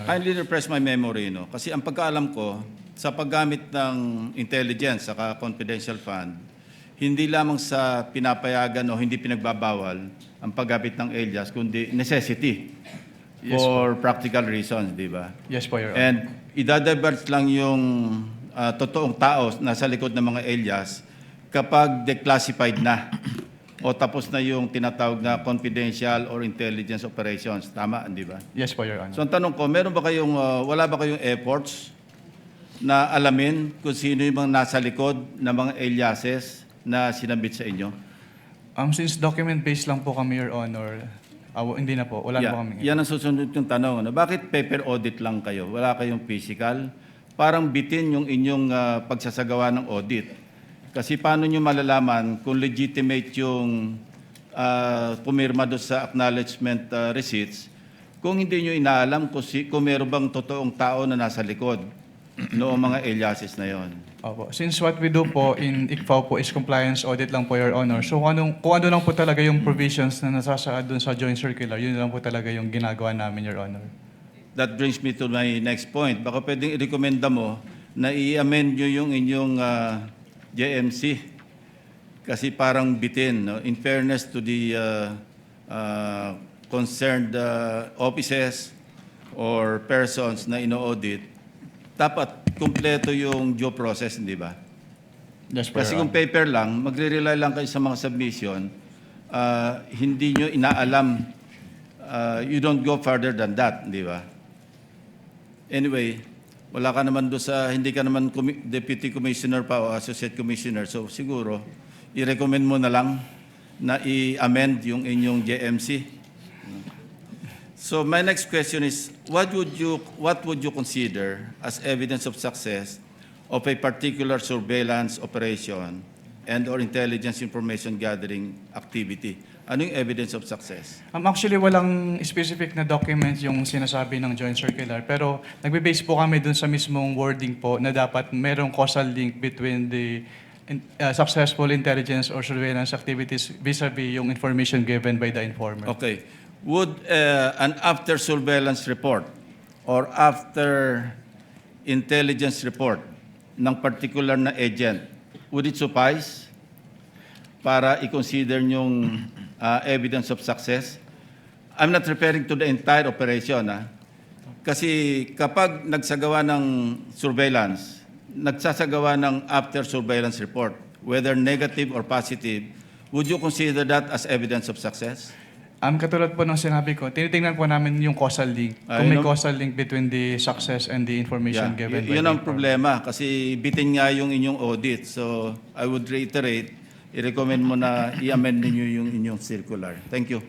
Kindly refresh my memory, no? Kasi ang pagkaalam ko, sa paggamit ng intelligence saka confidential fund, hindi lamang sa pinapayagan o hindi pinagbabawal ang paggamit ng alias, kundi necessity for practical reasons, di ba? Yes po, Your Honor. And idadivert lang yung totoong tao nasa likod ng mga alias kapag declassified na o tapos na yung tinatawag na confidential or intelligence operations. Tama, di ba? Yes po, Your Honor. So ang tanong ko, wala ba kayong efforts na alamin kung sino yung mga nasa likod ng mga aliases na sinabit sa inyo? Since document-based lang po kami, Your Honor, hindi na po. Wala na po kami. Yan ang susunod yung tanong. Ano? Bakit paper audit lang kayo? Wala kayong physical? Parang bitin yung inyong pagsasagawa ng audit. Kasi paano nyo malalaman kung legitimate yung pumirma doon sa acknowledgement receipts kung hindi nyo inaalam kung meron bang totoong tao na nasa likod noong mga aliases na yon? Opo. Since what we do po in ICFAO po is compliance audit lang po, Your Honor. So kung ano lang po talaga yung provisions na nasasaad doon sa joint circular, yun lang po talaga yung ginagawa namin, Your Honor. That brings me to my next point. Baka pwedeng i-recommenda mo na i-amend nyo yung inyong JMC kasi parang bitin. No? In fairness to the concerned offices or persons na ino-audit, dapat kumpleto yung due process, hindi ba? Yes po, Kasi Your kung Honor. paper lang, magre-rely lang kayo sa mga submission, hindi nyo inaalam, you don't go further than that, di ba? Anyway, wala ka naman doon hindi ka naman deputy commissioner pa o associate commissioner, so siguro, i-recommend mo na lang na i-amend yung inyong JMC. So my next question is, what would you consider as evidence of success of a particular surveillance operation and or intelligence information gathering activity? Ano yung evidence of success? Actually, walang specific na document yung sinasabi ng joint circular, pero nagbe-base po kami dun sa mismong wording po na dapat merong causal link between the successful intelligence or surveillance activities vis-a-vis yung information given by the informer. Okay. Would an after surveillance report or after intelligence report ng particular na agent, would it suffice para i-consider yung evidence of success? I'm not referring to the entire operation. Kasi kapag nagsagawa ng surveillance, nagsasagawa ng after surveillance report, whether negative or positive, would you consider that as evidence of success? Katulad po ng sinabi ko, tinitingnan po namin yung causal link. Kung may causal link between the success and the information given by Yun the ang informer. problema kasi bitin nga yung inyong audit. So I would reiterate, i-recommend mo na i-amend ninyo yung inyong circular. Thank you.